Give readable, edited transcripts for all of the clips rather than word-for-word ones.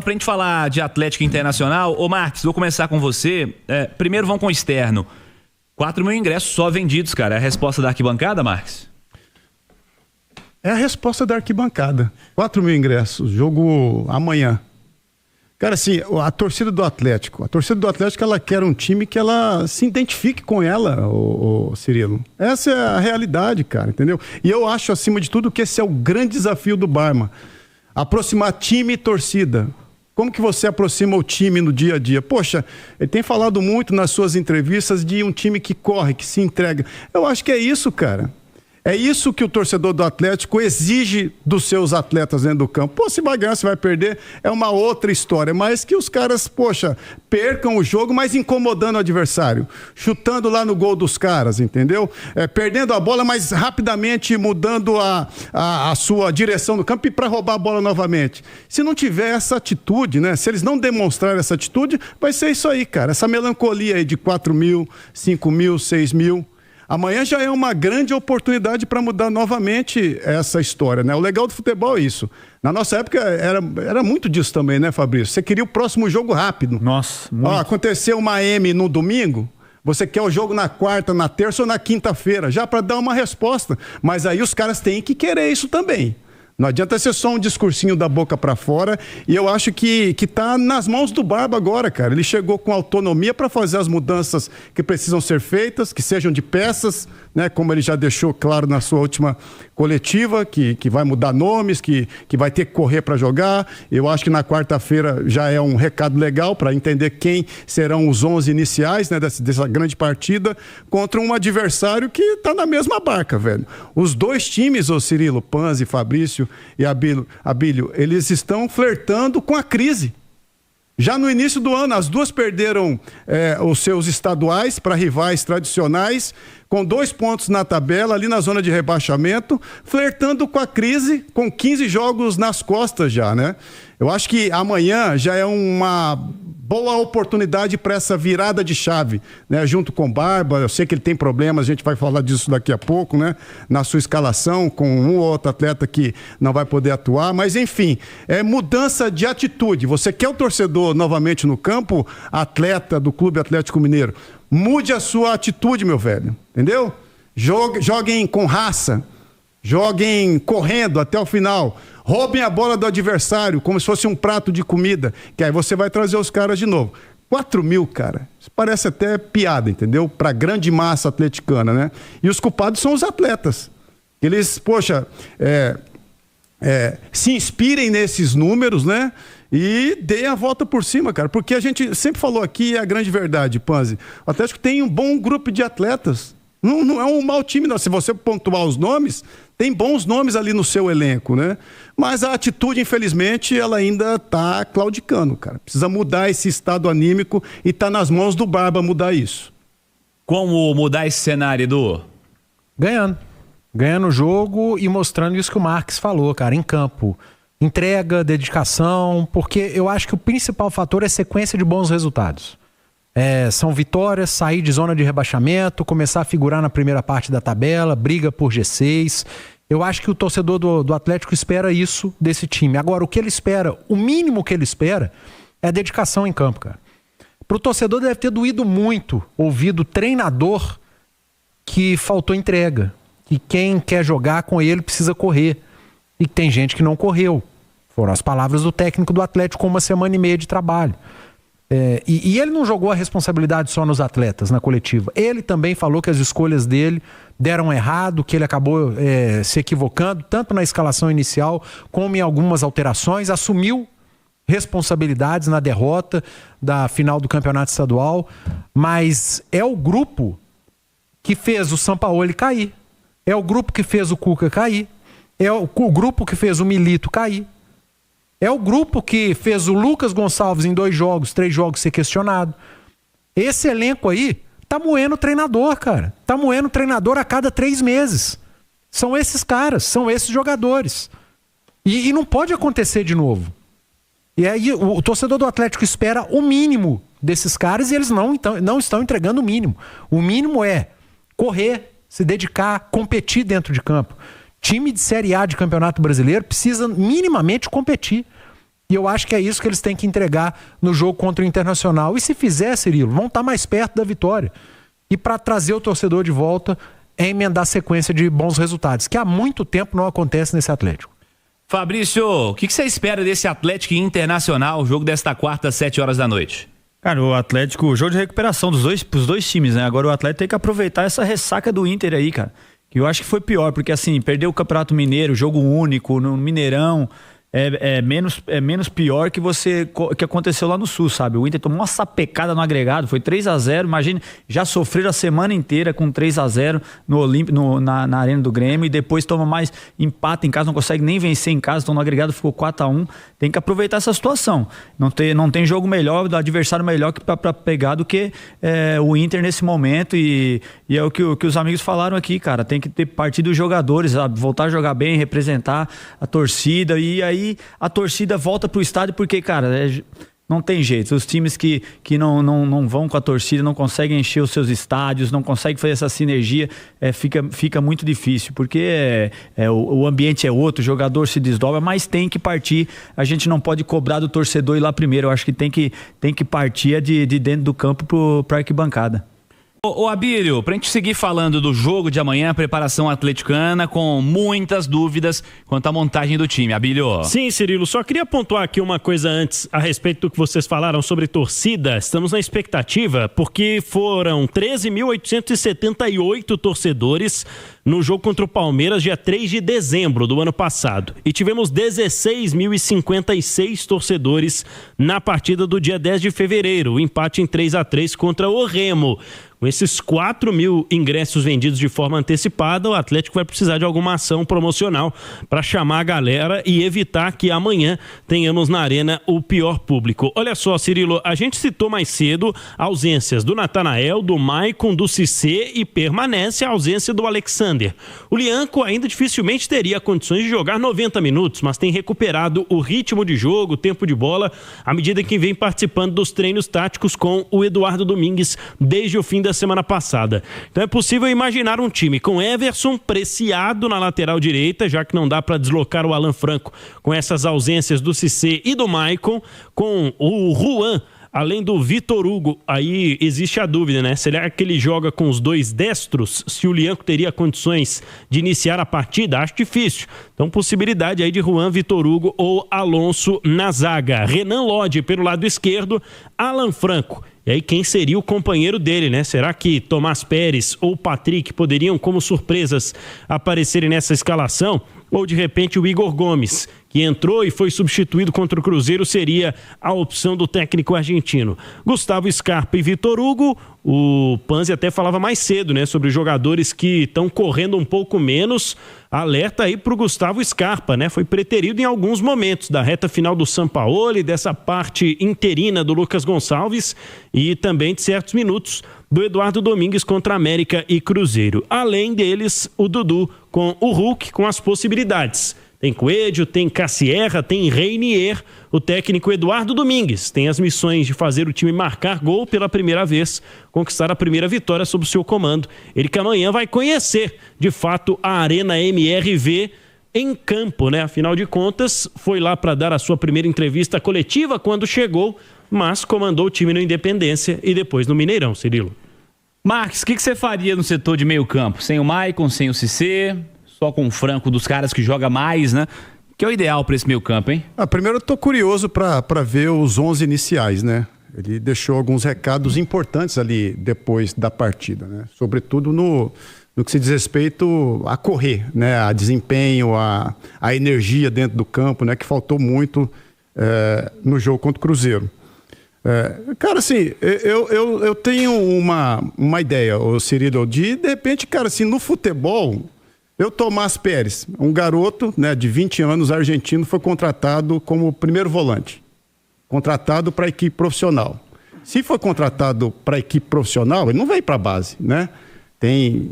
Pra gente falar de Atlético Internacional, ô Marques, vou começar com você. Primeiro vamos com o externo. 4 mil ingressos só vendidos, cara. É a resposta da arquibancada, Marques? É a resposta da arquibancada. 4 mil ingressos, jogo amanhã. Cara, assim, a torcida do Atlético, ela quer um time que ela se identifique com ela, o Cirilo. Essa é a realidade, cara, entendeu? E eu acho, acima de tudo, que esse é o grande desafio do Barma. Aproximar time e torcida. Como que você aproxima o time no dia a dia? Poxa, ele tem falado muito nas suas entrevistas de um time que corre, que se entrega. Eu acho que é isso, cara. É isso que o torcedor do Atlético exige dos seus atletas dentro do campo. Pô, se vai ganhar, se vai perder, é uma outra história. Mas que os caras, poxa, percam o jogo, mas incomodando o adversário. Chutando lá no gol dos caras, entendeu? Perdendo a bola, mas rapidamente mudando a sua direção no campo e para roubar a bola novamente. Se não tiver essa atitude, né? Se eles não demonstrarem essa atitude, vai ser isso aí, cara. Essa melancolia aí de 4 mil, 5 mil, 6 mil... Amanhã já é uma grande oportunidade para mudar novamente essa história, né? O legal do futebol é isso. Na nossa época era muito disso também, né, Fabrício? Você queria o próximo jogo rápido. Nossa, muito. Aconteceu uma M no domingo, você quer o jogo na quarta, na terça ou na quinta-feira, já para dar uma resposta. Mas aí os caras têm que querer isso também. Não adianta ser só um discursinho da boca para fora, e eu acho que tá nas mãos do Barba agora, cara. Ele chegou com autonomia para fazer as mudanças que precisam ser feitas, que sejam de peças, né? Como ele já deixou claro na sua última coletiva, que vai mudar nomes, que vai ter que correr para jogar. Eu acho que na quarta-feira já é um recado legal para entender quem serão os 11 iniciais, né, dessa grande partida contra um adversário que tá na mesma barca, velho. Os dois times, ô Cirilo, Panzi, Fabrício e Abílio, eles estão flertando com a crise. Já no início do ano, as duas perderam os seus estaduais para rivais tradicionais, com 2 pontos na tabela, ali na zona de rebaixamento, flertando com a crise, com 15 jogos nas costas já, né? Eu acho que amanhã já é uma boa oportunidade para essa virada de chave, né? Junto com o Barba, eu sei que ele tem problemas, a gente vai falar disso daqui a pouco, né? Na sua escalação, com um ou outro atleta que não vai poder atuar, mas enfim, é mudança de atitude. Você quer o torcedor novamente no campo, atleta do Clube Atlético Mineiro, mude a sua atitude, meu velho, entendeu? Joguem com raça, joguem correndo até o final. Roubem a bola do adversário como se fosse um prato de comida, que aí você vai trazer os caras de novo. 4 mil, cara, isso parece até piada, entendeu? Pra grande massa atleticana, né? E os culpados são os atletas. Eles, poxa, se inspirem nesses números, né? E deem a volta por cima, cara. Porque a gente sempre falou aqui, é a grande verdade, Panzi. O Atlético tem um bom grupo de atletas. Não é um mau time, não. Se você pontuar os nomes, tem bons nomes ali no seu elenco, né? Mas a atitude, infelizmente, ela ainda tá claudicando, cara. Precisa mudar esse estado anímico e tá nas mãos do Barba mudar isso. Como mudar esse cenário, Edu? Ganhando o jogo e mostrando isso que o Marques falou, cara, em campo. Entrega, dedicação, porque eu acho que o principal fator é sequência de bons resultados. São vitórias, sair de zona de rebaixamento, começar a figurar na primeira parte da tabela, briga por G6. Eu acho que o torcedor do Atlético espera isso desse time. Agora, o que ele espera, o mínimo que ele espera, é a dedicação em campo, cara. Pro torcedor deve ter doído muito ouvir do treinador que faltou entrega, que quem quer jogar com ele precisa correr, e que tem gente que não correu. Foram as palavras do técnico do Atlético com 1 semana e meia de trabalho. E ele não jogou a responsabilidade só nos atletas, na coletiva. Ele também falou que as escolhas dele deram errado, que ele acabou se equivocando, tanto na escalação inicial como em algumas alterações. Assumiu responsabilidades na derrota da final do campeonato estadual, mas é o grupo que fez o Sampaoli cair. É o grupo que fez o Cuca cair. É o grupo que fez o Milito cair. É o grupo que fez o Lucas Gonçalves em 2 jogos, 3 jogos ser questionado. Esse elenco aí tá moendo o treinador, cara. Tá moendo o treinador a cada 3 meses. São esses caras, são esses jogadores. E não pode acontecer de novo. E aí o torcedor do Atlético espera o mínimo desses caras e eles não estão entregando o mínimo. O mínimo é correr, se dedicar, competir dentro de campo. Time de Série A de Campeonato Brasileiro precisa minimamente competir. E eu acho que é isso que eles têm que entregar no jogo contra o Internacional. E se fizer, Cirilo, vão estar mais perto da vitória. E para trazer o torcedor de volta é emendar a sequência de bons resultados, que há muito tempo não acontece nesse Atlético. Fabrício, o que você espera desse Atlético Internacional, o jogo desta quarta, às 7 horas da noite? Cara, o Atlético, o jogo de recuperação pros dois times, né? Agora o Atlético tem que aproveitar essa ressaca do Inter aí, cara. Que eu acho que foi pior, porque assim, perdeu o Campeonato Mineiro, jogo único, no Mineirão, é menos pior que aconteceu lá no Sul, sabe? O Inter tomou uma sapecada no agregado, foi 3-0, imagina, já sofreram a semana inteira com 3-0 na Arena do Grêmio, e depois toma mais empate em casa, não consegue nem vencer em casa, então no agregado ficou 4-1, tem que aproveitar essa situação, não tem jogo melhor, do adversário melhor para pegar do que o Inter nesse momento, e é o que os amigos falaram aqui, cara, tem que ter partido dos jogadores, sabe? Voltar a jogar bem, representar a torcida, e aí a torcida volta pro estádio porque, cara, não tem jeito. Os times que não vão com a torcida, não conseguem encher os seus estádios, não conseguem fazer essa sinergia, fica muito difícil, porque o ambiente é outro, o jogador se desdobra, mas tem que partir. A gente não pode cobrar do torcedor ir lá primeiro. Eu acho que tem que partir de dentro do campo pra arquibancada. Ô Abílio, pra gente seguir falando do jogo de amanhã, a preparação atleticana, com muitas dúvidas quanto à montagem do time. Abílio. Sim, Cirilo, só queria pontuar aqui uma coisa antes a respeito do que vocês falaram sobre torcida. Estamos na expectativa porque foram 13.878 torcedores no jogo contra o Palmeiras, dia 3 de dezembro do ano passado. E tivemos 16.056 torcedores na partida do dia 10 de fevereiro, o empate em 3-3 contra o Remo. Com esses 4.000 ingressos vendidos de forma antecipada, o Atlético vai precisar de alguma ação promocional para chamar a galera e evitar que amanhã tenhamos na arena o pior público. Olha só, Cirilo, a gente citou mais cedo ausências do Natanael, do Maicon, do Cissé, e permanece a ausência do Alexander. O Lianco ainda dificilmente teria condições de jogar 90 minutos, mas tem recuperado o ritmo de jogo, o tempo de bola, à medida que vem participando dos treinos táticos com o Eduardo Domingues desde o fim da semana passada. Então é possível imaginar um time com Everson Preciado na lateral direita, já que não dá para deslocar o Alan Franco com essas ausências do Cissé e do Maicon, com o Juan, além do Vitor Hugo. Aí existe a dúvida, né? Será que ele joga com os dois destros? Se o Lianco teria condições de iniciar a partida? Acho difícil. Então, possibilidade aí de Juan, Vitor Hugo ou Alonso na zaga. Renan Lodge pelo lado esquerdo, Alan Franco. E aí quem seria o companheiro dele, né? Será que Tomás Pérez ou Patrick poderiam, como surpresas, aparecerem nessa escalação? Ou de repente o Igor Gomes, que entrou e foi substituído contra o Cruzeiro, seria a opção do técnico argentino. Gustavo Scarpa e Vitor Hugo. O Panzi até falava mais cedo, né, sobre jogadores que estão correndo um pouco menos. Alerta aí pro Gustavo Scarpa, né? Foi preterido em alguns momentos da reta final do Sampaoli, dessa parte interina do Lucas Gonçalves e também de certos minutos do Eduardo Domingues contra América e Cruzeiro. Além deles, o Dudu com o Hulk, com as possibilidades. Tem Coelho, tem Cassierra, tem Reinier. O técnico Eduardo Domingues tem as missões de fazer o time marcar gol pela primeira vez, conquistar a primeira vitória sob o seu comando. Ele que amanhã vai conhecer, de fato, a Arena MRV em campo, né? Afinal de contas, foi lá para dar a sua primeira entrevista coletiva quando chegou, mas comandou o time no Independência e depois no Mineirão, Cirilo. Marques, o que você faria no setor de meio campo? Sem o Maicon, sem o Cissé, só com o Franco, dos caras que joga mais, né? Que é o ideal para esse meio campo, hein? Primeiro eu tô curioso para ver os 11 iniciais, né? Ele deixou alguns recados importantes ali depois da partida, né? Sobretudo no que se diz respeito a correr, né? A desempenho, a energia dentro do campo, né? Que faltou muito no jogo contra o Cruzeiro. Cara, assim, eu tenho uma ideia, Cirilo, de repente, cara, assim, no futebol, Tomás Pérez, um garoto, né, de 20 anos, argentino, foi contratado como primeiro volante, contratado para a equipe profissional. Se for contratado para a equipe profissional, ele não vem para a base, né? Tem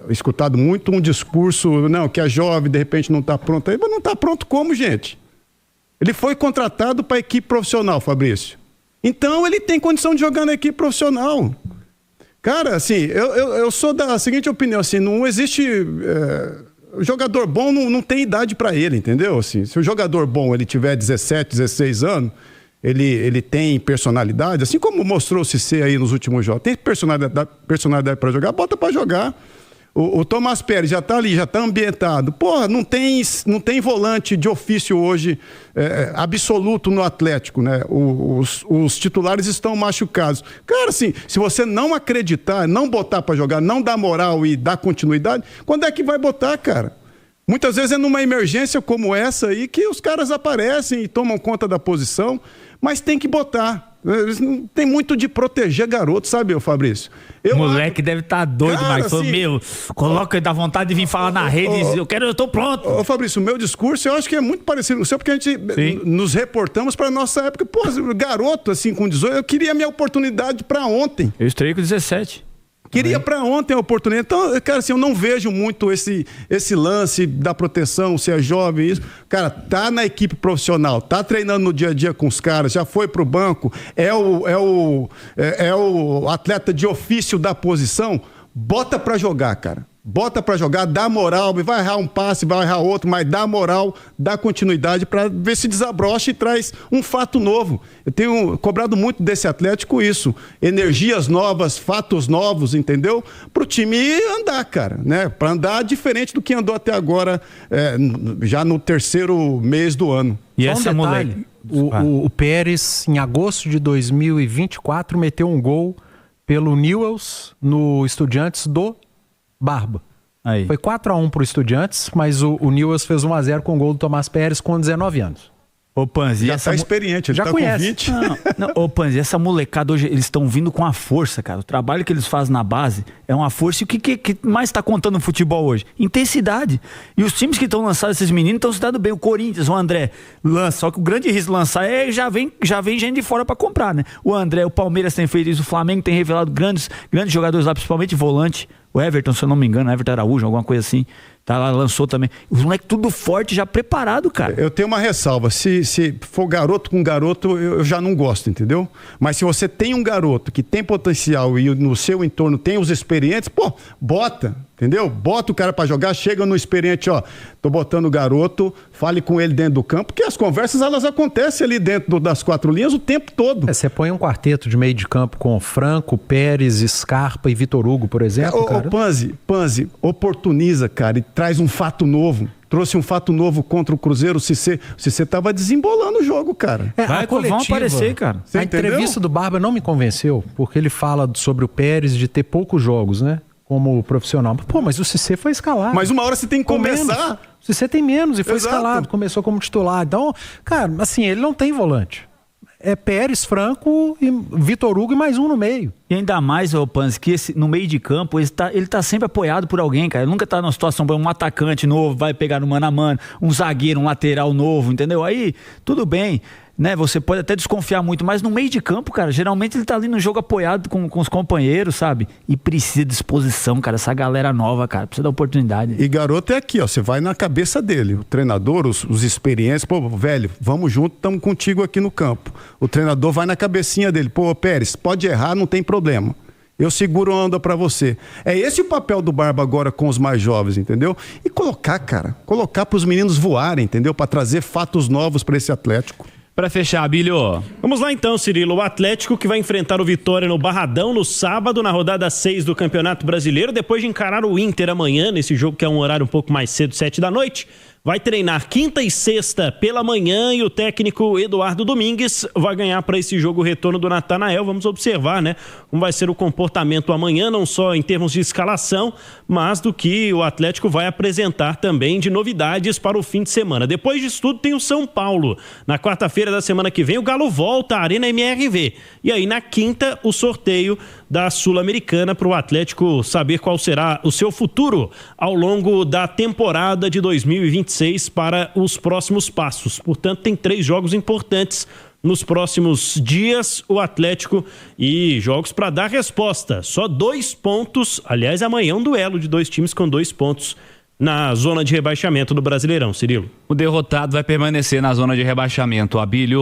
escutado muito um discurso, não, que é jovem, de repente não está pronto. Mas não está pronto como, gente? Ele foi contratado para a equipe profissional, Fabrício. Então ele tem condição de jogar na equipe profissional. Cara, assim, eu sou da seguinte opinião, assim, não existe o jogador bom não tem idade para ele, entendeu? Assim, se o jogador bom ele tiver 17, 16 anos, ele tem personalidade, assim como mostrou o Cissé aí nos últimos jogos. Tem personalidade para jogar, bota para jogar. O Tomás Pérez já tá ali, já tá ambientado. Porra, não tem volante de ofício hoje absoluto no Atlético, né? Os titulares estão machucados. Cara, assim, se você não acreditar, não botar para jogar, não dar moral e dar continuidade, quando é que vai botar, cara? Muitas vezes é numa emergência como essa aí que os caras aparecem e tomam conta da posição, mas tem que botar. Tem muito de proteger garoto, sabe, Fabrício? O moleque deve estar doido, cara, mas assim, coloca ele dá vontade de vir falar na rede e dizer, eu tô pronto. Ô, Fabrício, o meu discurso eu acho que é muito parecido com o seu, porque a gente nos reportamos para nossa época. Pô, garoto, assim, com 18, eu queria a minha oportunidade para ontem. Eu estreiei com 17. Queria para ontem a oportunidade. Então, cara, assim, eu não vejo muito esse lance da proteção, se é jovem, isso. Cara, tá na equipe profissional, tá treinando no dia a dia com os caras, já foi pro banco, é o atleta de ofício da posição, bota para jogar, cara. Bota para jogar, dá moral, vai errar um passe, vai errar outro, mas dá moral, dá continuidade para ver se desabrocha e traz um fato novo. Eu tenho cobrado muito desse Atlético isso, energias novas, fatos novos, entendeu? Pro time andar, cara, né? Para andar diferente do que andou até agora, já no terceiro mês do ano. E só essa moleque, o Pérez, em agosto de 2024, meteu um gol pelo Newell's no Estudiantes do Barba. Aí. Foi 4-1 pro Estudiantes, mas o Newell's fez 1-0 com o gol do Tomás Pérez com 19 anos. Ô, Panzi, já tá experiente, ele já tá conhece. Com 20. Ô, Panzi, essa molecada hoje, eles estão vindo com a força, cara. O trabalho que eles fazem na base é uma força. E o que mais tá contando no futebol hoje? Intensidade. E os times que estão lançando esses meninos estão se dando bem. O Corinthians, o André, lança. Só que o grande risco de lançar já vem gente de fora pra comprar, né? O André, o Palmeiras tem feito isso, o Flamengo tem revelado grandes jogadores lá, principalmente volante. O Everton, se eu não me engano, Everton Araújo, alguma coisa assim. Tá lá, lançou também. Os moleques tudo forte, já preparado, cara. Eu tenho uma ressalva. Se for garoto com garoto, eu já não gosto, entendeu? Mas se você tem um garoto que tem potencial e no seu entorno tem os experientes, pô, bota, entendeu? Bota o cara pra jogar, chega no experiente, ó, tô botando o garoto, fale com ele dentro do campo, porque as conversas, elas acontecem ali dentro das quatro linhas o tempo todo. Você põe um quarteto de meio de campo com Franco, Pérez, Scarpa e Vitor Hugo, por exemplo, cara. Panzi, oportuniza, cara, e traz um fato novo. Trouxe um fato novo contra o Cruzeiro. O Cissé tava desembolando o jogo, cara. Vão aparecer, cara. A entrevista do Barba não me convenceu, porque ele fala sobre o Pérez de ter poucos jogos, né? Como profissional. Pô, mas o Cissé foi escalado. Mas uma hora você tem que começar. O Cissé tem menos e foi escalado. Começou como titular. Então, cara, assim, ele não tem volante. É Pérez, Franco, e Vitor Hugo e mais um no meio. E ainda mais, ô Panzi, que no meio de campo ele tá sempre apoiado por alguém, cara. Ele nunca tá numa situação, um atacante novo vai pegar no mano a mano, um zagueiro, um lateral novo, entendeu? Aí, tudo bem, né? Você pode até desconfiar muito, mas no meio de campo, cara, geralmente ele tá ali no jogo apoiado com os companheiros, sabe? E precisa de disposição, cara. Essa galera nova, cara, precisa da oportunidade. E garoto é aqui, ó, você vai na cabeça dele. O treinador, os experientes, pô, velho, vamos junto, estamos contigo aqui no campo. O treinador vai na cabecinha dele, pô, Pérez, pode errar, não tem problema. Eu seguro a onda pra você. É esse o papel do Barba agora com os mais jovens, entendeu? E colocar pros meninos voarem, entendeu? Pra trazer fatos novos pra esse Atlético. Pra fechar, Abílio. Vamos lá então, Cirilo. O Atlético que vai enfrentar o Vitória no Barradão no sábado, na rodada 6 do Campeonato Brasileiro, depois de encarar o Inter amanhã, nesse jogo que é um horário um pouco mais cedo, 7 da noite. Vai treinar quinta e sexta pela manhã e o técnico Eduardo Domingues vai ganhar para esse jogo o retorno do Natanael. Vamos observar, né, como vai ser o comportamento amanhã, não só em termos de escalação, mas do que o Atlético vai apresentar também de novidades para o fim de semana. Depois disso tudo tem o São Paulo. Na quarta-feira da semana que vem o Galo volta à Arena MRV. E aí na quinta o sorteio da Sul-Americana para o Atlético saber qual será o seu futuro ao longo da temporada de 2026 para os próximos passos. Portanto, tem 3 jogos importantes nos próximos dias, o Atlético, e jogos para dar resposta. Só 2 pontos, aliás, amanhã um duelo de 2 times com 2 pontos na zona de rebaixamento do Brasileirão, Cirilo. O derrotado vai permanecer na zona de rebaixamento, Abílio.